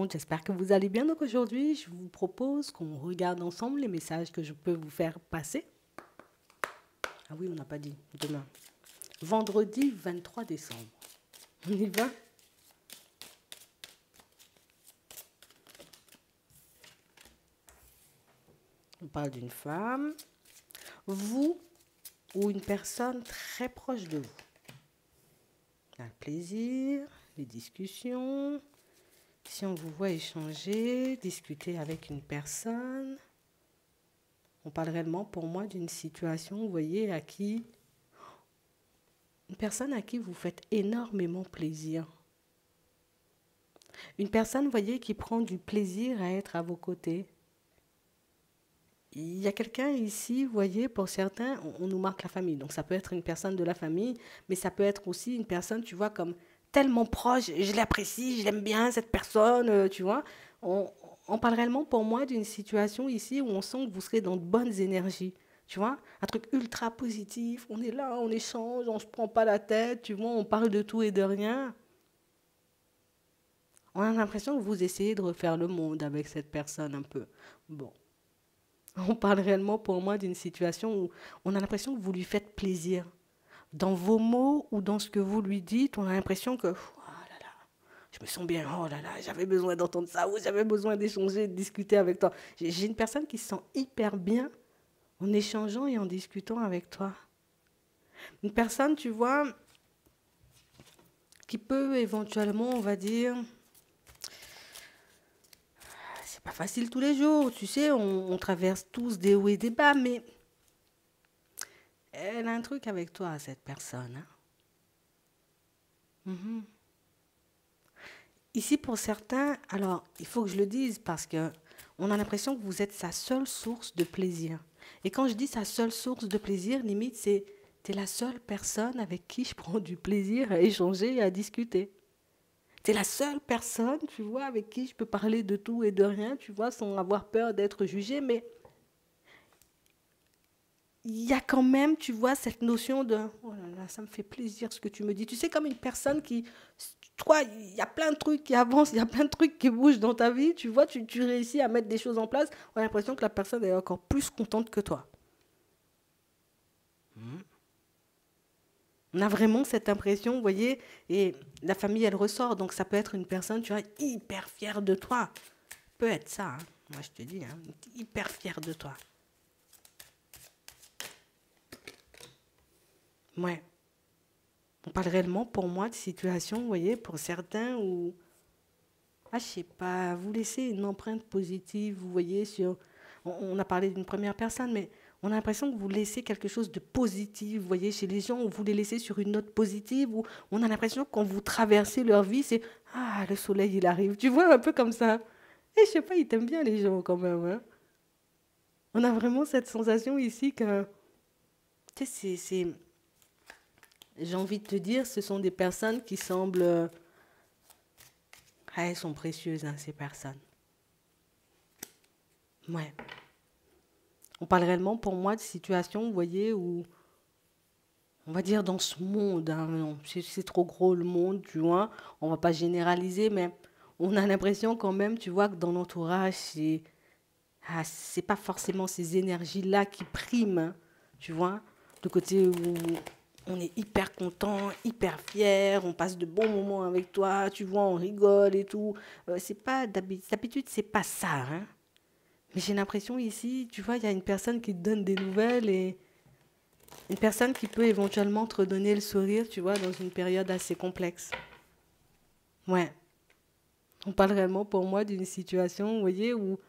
monde, j'espère que vous allez bien. Donc aujourd'hui, je vous propose qu'on regarde ensemble les messages que je peux vous faire passer. Ah oui, on n'a pas dit, demain. Vendredi 23 décembre. On y va? On parle d'une femme, vous ou une personne très proche de vous. Le plaisir, les discussions. Si on vous voit échanger, discuter avec une personne, on parle réellement pour moi d'une situation, vous voyez, une personne à qui vous faites énormément plaisir. Une personne, vous voyez, qui prend du plaisir à être à vos côtés. Il y a quelqu'un ici, vous voyez, pour certains, on nous marque la famille. Donc ça peut être une personne de la famille, mais ça peut être aussi une personne, tu vois, comme tellement proche, je l'apprécie, je l'aime bien, cette personne, tu vois. On parle réellement pour moi d'une situation ici où on sent que vous serez dans de bonnes énergies. Tu vois, un truc ultra positif, on est là, on échange, on ne se prend pas la tête, tu vois, on parle de tout et de rien. On a l'impression que vous essayez de refaire le monde avec cette personne un peu. Bon, on parle réellement pour moi d'une situation où on a l'impression que vous lui faites plaisir. Dans vos mots ou dans ce que vous lui dites, on a l'impression que, oh là là, je me sens bien, oh là là, j'avais besoin d'entendre ça, ou j'avais besoin d'échanger, de discuter avec toi. J'ai une personne qui se sent hyper bien en échangeant et en discutant avec toi. Une personne, tu vois, qui peut éventuellement, on va dire, c'est pas facile tous les jours, tu sais, on traverse tous des hauts et des bas, mais elle a un truc avec toi, cette personne. Hein. Ici, pour certains, alors, il faut que je le dise parce que on a l'impression que vous êtes sa seule source de plaisir. Et quand je dis sa seule source de plaisir, limite, c'est t'es la seule personne avec qui je prends du plaisir à échanger et à discuter. T'es la seule personne, tu vois, avec qui je peux parler de tout et de rien, tu vois, sans avoir peur d'être jugé, mais il y a quand même, tu vois, cette notion de oh là là, ça me fait plaisir ce que tu me dis. Tu sais, comme une personne qui, toi, il y a plein de trucs qui avancent, il y a plein de trucs qui bougent dans ta vie, tu vois, tu réussis à mettre des choses en place, on a l'impression que la personne est encore plus contente que toi. On a vraiment cette impression, vous voyez, et la famille, elle ressort, donc ça peut être une personne, tu vois, hyper fière de toi. Peut être ça, hein. Moi je te dis, hein, hyper fière de toi. Ouais. On parle réellement pour moi de situations, vous voyez, pour certains où, ah, je sais pas, vous laissez une empreinte positive, vous voyez, sur. On a parlé d'une première personne, mais on a l'impression que vous laissez quelque chose de positif, vous voyez, chez les gens, où vous les laissez sur une note positive, où on a l'impression que quand vous traversez leur vie, c'est ah, le soleil, il arrive. Tu vois, un peu comme ça. Et je sais pas, ils t'aiment bien, les gens, quand même. Hein. On a vraiment cette sensation ici que, tu sais, j'ai envie de te dire, ce sont des personnes qui semblent. Ah, elles sont précieuses, hein, ces personnes. Ouais. On parle réellement pour moi de situations, vous voyez, où, on va dire dans ce monde, hein, non, c'est trop gros le monde, tu vois, on va pas généraliser, mais on a l'impression quand même, tu vois, que dans l'entourage, c'est pas forcément ces énergies-là qui priment, hein, tu vois, le côté où on est hyper content, hyper fier, on passe de bons moments avec toi, tu vois, on rigole et tout. C'est pas d'habitude, c'est pas ça, hein. Mais j'ai l'impression ici, tu vois, il y a une personne qui te donne des nouvelles et une personne qui peut éventuellement te redonner le sourire, tu vois, dans une période assez complexe. Ouais. On parle réellement pour moi d'une situation, vous voyez, où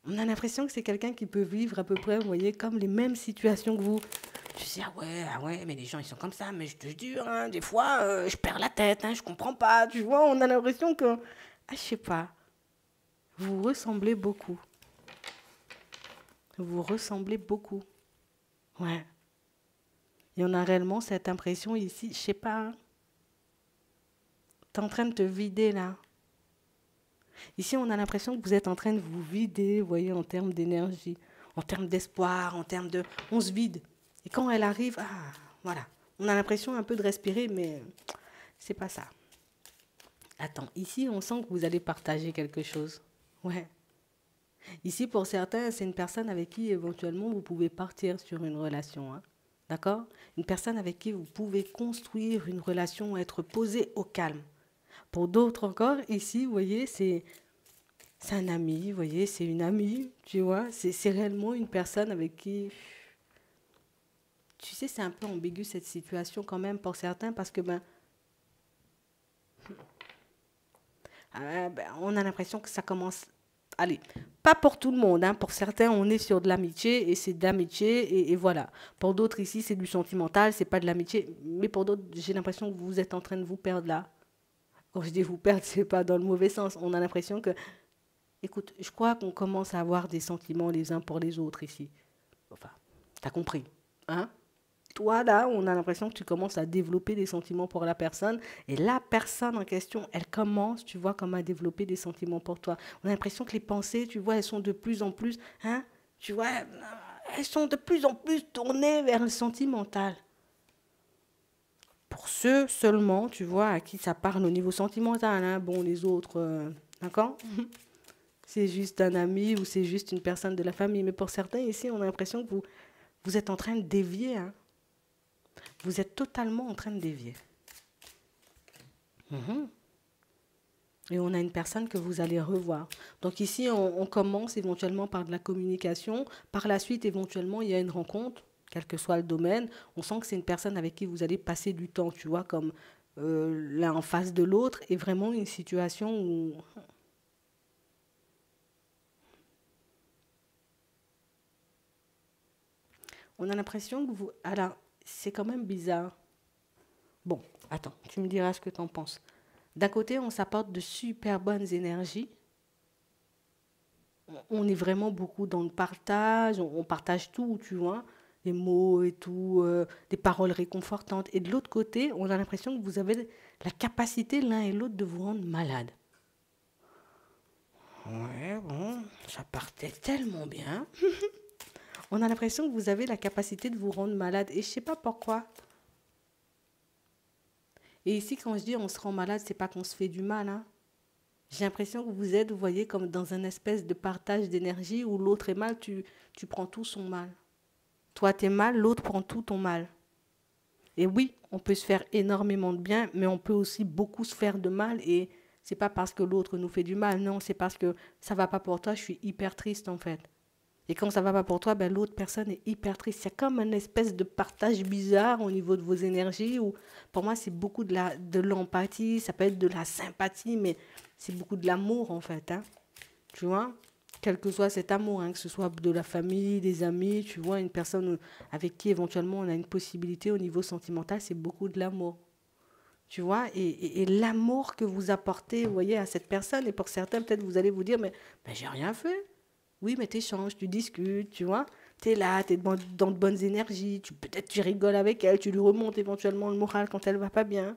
on a l'impression que c'est quelqu'un qui peut vivre à peu près, vous voyez, comme les mêmes situations que vous. Tu sais, ah ouais, mais les gens, ils sont comme ça, mais je te jure, hein, des fois, je perds la tête, hein, je comprends pas, tu vois, on a l'impression que, ah, je sais pas, vous ressemblez beaucoup. Vous ressemblez beaucoup. Ouais. Et on a réellement cette impression ici, je sais pas, hein, t'es en train de te vider là. Ici, on a l'impression que vous êtes en train de vous vider, vous voyez, en termes d'énergie, en termes d'espoir, en termes de. On se vide. Et quand elle arrive, ah, voilà. On a l'impression un peu de respirer, mais c'est pas ça. Attends, ici, on sent que vous allez partager quelque chose. Ouais. Ici, pour certains, c'est une personne avec qui éventuellement vous pouvez partir sur une relation. Hein. D'accord? Une personne avec qui vous pouvez construire une relation, être posé au calme. Pour d'autres encore, ici, vous voyez, c'est un ami, vous voyez, c'est une amie, tu vois. C'est réellement une personne avec qui... Tu sais, c'est un peu ambigu cette situation quand même pour certains parce que ben, on a l'impression que ça commence. Allez, pas pour tout le monde. Hein. Pour certains, on est sur de l'amitié et c'est de l'amitié et voilà. Pour d'autres ici, c'est du sentimental, c'est pas de l'amitié. Mais pour d'autres, j'ai l'impression que vous êtes en train de vous perdre là. Quand je dis vous perdre, c'est pas dans le mauvais sens. On a l'impression que, écoute, je crois qu'on commence à avoir des sentiments les uns pour les autres ici. Enfin, t'as compris, hein? Toi, là, on a l'impression que tu commences à développer des sentiments pour la personne. Et la personne en question, elle commence, tu vois, comme à développer des sentiments pour toi. On a l'impression que les pensées, tu vois, elles sont de plus en plus, hein, tu vois, elles sont de plus en plus tournées vers le sentimental. Pour ceux seulement, tu vois, à qui ça parle au niveau sentimental. Hein. Bon, les autres, d'accord. C'est juste un ami ou c'est juste une personne de la famille. Mais pour certains, ici, on a l'impression que vous êtes en train de dévier, hein. Vous êtes totalement en train de dévier. Mhm. Et on a une personne que vous allez revoir. Donc ici, on commence éventuellement par de la communication. Par la suite, éventuellement, il y a une rencontre, quel que soit le domaine. On sent que c'est une personne avec qui vous allez passer du temps, tu vois, comme l'un en face de l'autre. Et vraiment une situation où on a l'impression que vous... Alors, c'est quand même bizarre. Bon, attends, tu me diras ce que tu en penses. D'un côté, on s'apporte de super bonnes énergies. On est vraiment beaucoup dans le partage, on partage tout, tu vois, les mots et tout, des paroles réconfortantes. Et de l'autre côté, on a l'impression que vous avez la capacité l'un et l'autre de vous rendre malade. Ouais, bon, ça partait tellement bien. On a l'impression que vous avez la capacité de vous rendre malade. Et je sais pas pourquoi. Et ici, quand je dis on se rend malade, c'est pas qu'on se fait du mal, hein. J'ai l'impression que vous êtes, vous voyez, comme dans un espèce de partage d'énergie où l'autre est mal, tu prends tout son mal. Toi, t'es mal, l'autre prend tout ton mal. Et oui, on peut se faire énormément de bien, mais on peut aussi beaucoup se faire de mal. Et c'est pas parce que l'autre nous fait du mal, non, c'est parce que ça va pas pour toi, je suis hyper triste en fait. Et quand ça va pas pour toi, ben, l'autre personne est hyper triste. C'est comme une espèce de partage bizarre au niveau de vos énergies. Où, pour moi, c'est beaucoup de l'empathie, ça peut être de la sympathie, mais c'est beaucoup de l'amour en fait. Hein. Tu vois, quel que soit cet amour, hein, que ce soit de la famille, des amis, tu vois, une personne avec qui éventuellement on a une possibilité au niveau sentimental, c'est beaucoup de l'amour. Tu vois, et l'amour que vous apportez, vous voyez, à cette personne, et pour certains, peut-être vous allez vous dire, mais j'ai rien fait. Oui, mais tu échanges, tu discutes, tu vois. Tu es là, tu es dans de bonnes énergies, peut-être tu rigoles avec elle, tu lui remontes éventuellement le moral quand elle va pas bien.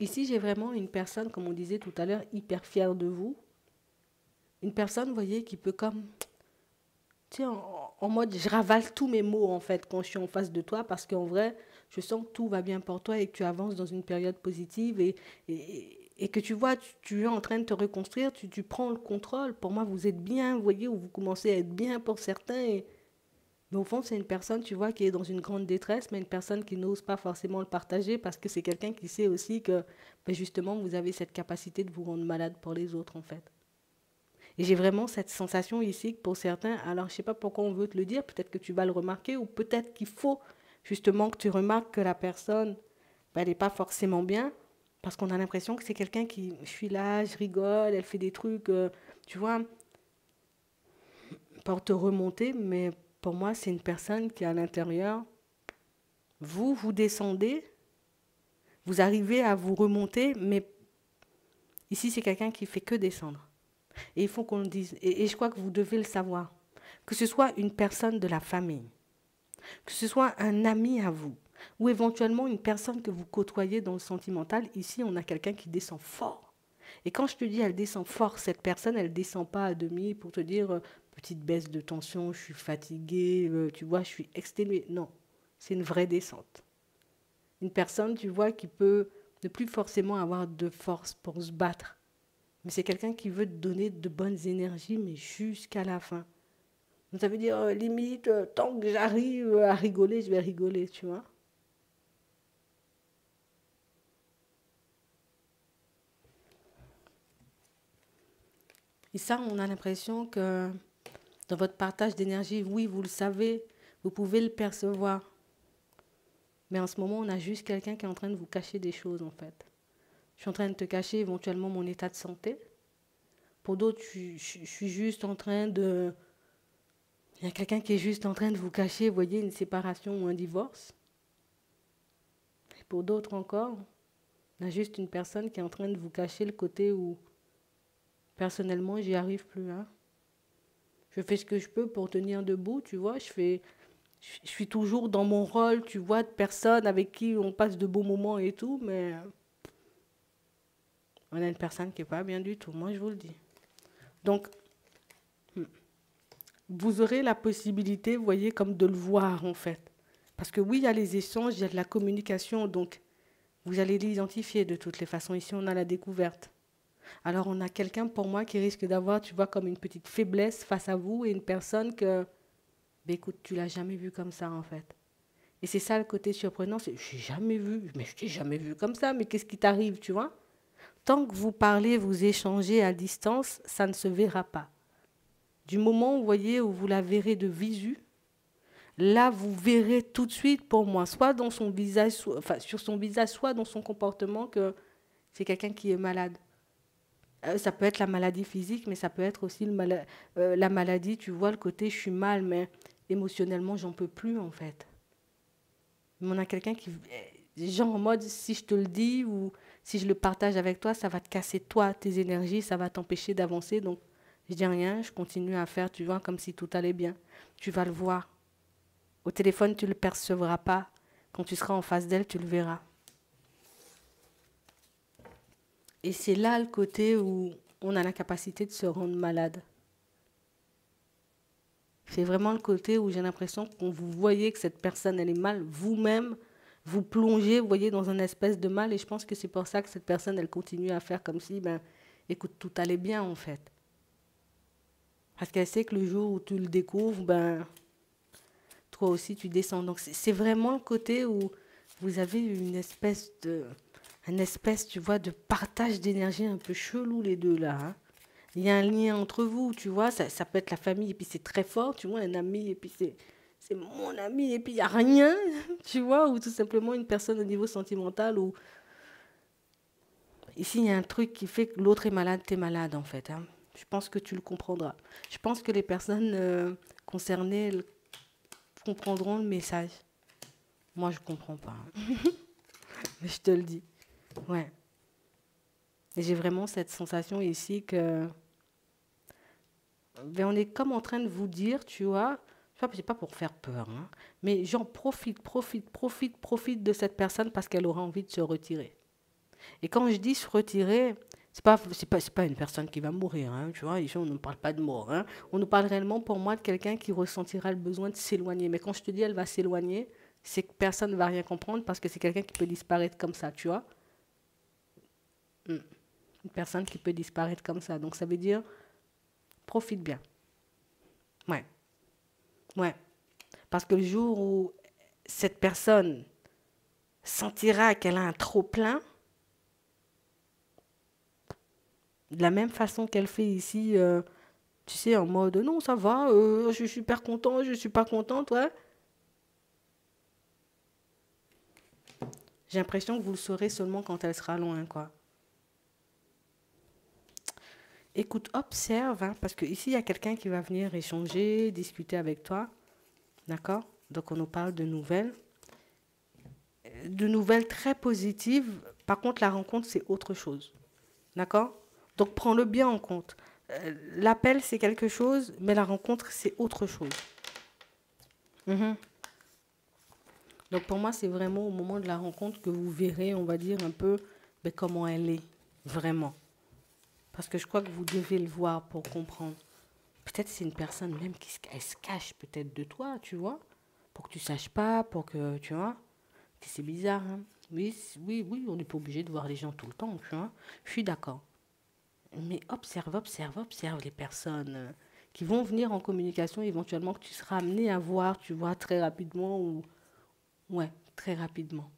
Ici, j'ai vraiment une personne, comme on disait tout à l'heure, hyper fière de vous. Une personne, vous voyez, qui peut comme, tu sais, en mode, je ravale tous mes mots, en fait, quand je suis en face de toi, parce qu'en vrai, je sens que tout va bien pour toi et que tu avances dans une période positive et que tu vois, tu es en train de te reconstruire, tu prends le contrôle. Pour moi, vous êtes bien, vous voyez, ou vous commencez à être bien pour certains. Mais au fond, c'est une personne, tu vois, qui est dans une grande détresse, mais une personne qui n'ose pas forcément le partager parce que c'est quelqu'un qui sait aussi que, ben justement, vous avez cette capacité de vous rendre malade pour les autres, en fait. Et j'ai vraiment cette sensation ici que pour certains, alors je ne sais pas pourquoi on veut te le dire, peut-être que tu vas le remarquer, ou peut-être qu'il faut justement que tu remarques que la personne, ben, elle n'est pas forcément bien, parce qu'on a l'impression que c'est quelqu'un qui, je suis là, je rigole, elle fait des trucs, tu vois, pour te remonter, mais pour moi, c'est une personne qui, à l'intérieur, vous descendez, vous arrivez à vous remonter, mais ici, c'est quelqu'un qui fait que descendre. Et il faut qu'on le dise, et je crois que vous devez le savoir, que ce soit une personne de la famille, que ce soit un ami à vous, ou éventuellement une personne que vous côtoyez dans le sentimental, ici, on a quelqu'un qui descend fort. Et quand je te dis elle descend fort, cette personne, elle ne descend pas à demi pour te dire petite baisse de tension, je suis fatiguée, tu vois, je suis exténuée. Non, c'est une vraie descente. Une personne, tu vois, qui peut ne plus forcément avoir de force pour se battre. Mais c'est quelqu'un qui veut te donner de bonnes énergies, mais jusqu'à la fin. Donc ça veut dire, limite, tant que j'arrive à rigoler, je vais rigoler, tu vois. Et ça, on a l'impression que dans votre partage d'énergie, oui, vous le savez, vous pouvez le percevoir. Mais en ce moment, on a juste quelqu'un qui est en train de vous cacher des choses, en fait. Je suis en train de te cacher éventuellement mon état de santé. Pour d'autres, je suis juste en train de... Il y a quelqu'un qui est juste en train de vous cacher, vous voyez, une séparation ou un divorce. Et pour d'autres encore, on a juste une personne qui est en train de vous cacher le côté où, personnellement, j'y arrive plus. Hein. Je fais ce que je peux pour tenir debout, tu vois. Je suis toujours dans mon rôle, tu vois, de personne avec qui on passe de beaux moments et tout, mais on a une personne qui n'est pas bien du tout, moi je vous le dis. Donc, vous aurez la possibilité, vous voyez, comme de le voir en fait. Parce que oui, il y a les échanges, il y a de la communication, donc vous allez l'identifier de toutes les façons. Ici, on a la découverte. Alors, on a quelqu'un pour moi qui risque d'avoir, tu vois, comme une petite faiblesse face à vous et une personne que, ben, écoute, tu l'as jamais vu comme ça en fait. Et c'est ça le côté surprenant, c'est je n'ai jamais vu, mais je t'ai jamais vu comme ça, mais qu'est-ce qui t'arrive, tu vois? Tant que vous parlez, vous échangez à distance, ça ne se verra pas. Du moment, vous voyez, où vous la verrez de visu, là, vous verrez tout de suite pour moi, soit dans son visage, enfin sur son visage, soit dans son comportement, que c'est quelqu'un qui est malade. Ça peut être la maladie physique, mais ça peut être aussi la maladie, tu vois, le côté je suis mal, mais émotionnellement, j'en peux plus en fait. Mais on a quelqu'un qui, genre en mode, si je te le dis ou si je le partage avec toi, ça va te casser toi, tes énergies, ça va t'empêcher d'avancer. Donc, je dis rien, je continue à faire, tu vois, comme si tout allait bien. Tu vas le voir. Au téléphone, tu ne le percevras pas. Quand tu seras en face d'elle, tu le verras. Et c'est là le côté où on a la capacité de se rendre malade. C'est vraiment le côté où j'ai l'impression qu'on vous voyez que cette personne, elle est mal, vous-même, vous plongez, vous voyez, dans un espèce de mal. Et je pense que c'est pour ça que cette personne, elle continue à faire comme si, ben, écoute, tout allait bien en fait. Parce qu'elle sait que le jour où tu le découvres, ben, toi aussi, tu descends. Donc, c'est vraiment le côté où vous avez une espèce, tu vois, de partage d'énergie un peu chelou les deux là. Hein. Il y a un lien entre vous, tu vois, ça peut être la famille et puis c'est très fort, tu vois, un ami et puis c'est mon ami et puis il n'y a rien, tu vois, ou tout simplement une personne au niveau sentimental où ici il y a un truc qui fait que l'autre est malade, t'es malade en fait. Hein. Je pense que tu le comprendras. Je pense que les personnes concernées comprendront le message. Moi je comprends pas, hein. Mais je te le dis. Ouais. Et j'ai vraiment cette sensation ici que ben, on est comme en train de vous dire, tu vois, c'est pas pour faire peur, hein, mais j'en profite de cette personne parce qu'elle aura envie de se retirer. Et quand je dis se retirer, c'est pas une personne qui va mourir, hein, tu vois, ici on ne parle pas de mort, hein, on nous parle réellement pour moi de quelqu'un qui ressentira le besoin de s'éloigner. Mais quand je te dis elle va s'éloigner, c'est que personne ne va rien comprendre parce que c'est quelqu'un qui peut disparaître comme ça, tu vois. Mm. Une personne qui peut disparaître comme ça. Donc ça veut dire, profite bien. Ouais, ouais. Parce que le jour où cette personne sentira qu'elle a un trop-plein, de la même façon qu'elle fait ici, tu sais, en mode non, ça va, je suis super content, je suis pas contente, ouais. J'ai l'impression que vous le saurez seulement quand elle sera loin, quoi. Écoute, observe, hein, parce que ici il y a quelqu'un qui va venir échanger, discuter avec toi, d'accord? Donc on nous parle de nouvelles très positives. Par contre, la rencontre, c'est autre chose. D'accord? Donc, prends-le bien en compte. L'appel, c'est quelque chose, mais la rencontre, c'est autre chose. Mhm. Donc, pour moi, c'est vraiment au moment de la rencontre que vous verrez, on va dire, un peu ben, comment elle est, vraiment. Parce que je crois que vous devez le voir pour comprendre. Peut-être c'est une personne même qui se cache peut-être de toi, tu vois, pour que tu saches pas, pour que, tu vois. C'est bizarre, hein? Oui, oui, oui, on n'est pas obligé de voir les gens tout le temps, tu vois. Je suis d'accord. Mais observe, observe, observe les personnes qui vont venir en communication éventuellement que tu seras amené à voir, tu vois, très rapidement ou... Ouais, très rapidement.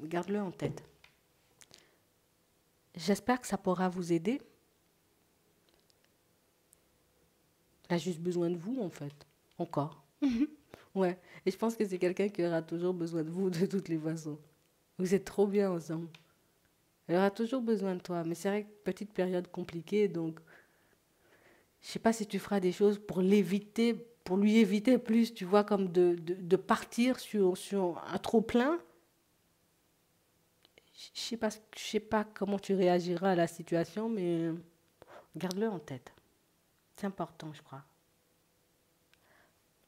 Garde-le en tête. J'espère que ça pourra vous aider. Elle a juste besoin de vous, en fait. Encore. Ouais. Et je pense que c'est quelqu'un qui aura toujours besoin de vous de toutes les façons. Vous êtes trop bien ensemble. Elle aura toujours besoin de toi. Mais c'est vrai que petite période compliquée, donc je sais pas si tu feras des choses pour l'éviter, pour lui éviter plus, tu vois, comme de partir sur un trop plein. Je sais pas comment tu réagiras à la situation, mais garde-le en tête. C'est important, je crois.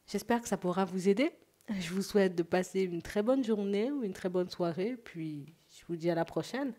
J'espère que ça pourra vous aider. Je vous souhaite de passer une très bonne journée ou une très bonne soirée, puis je vous dis à la prochaine.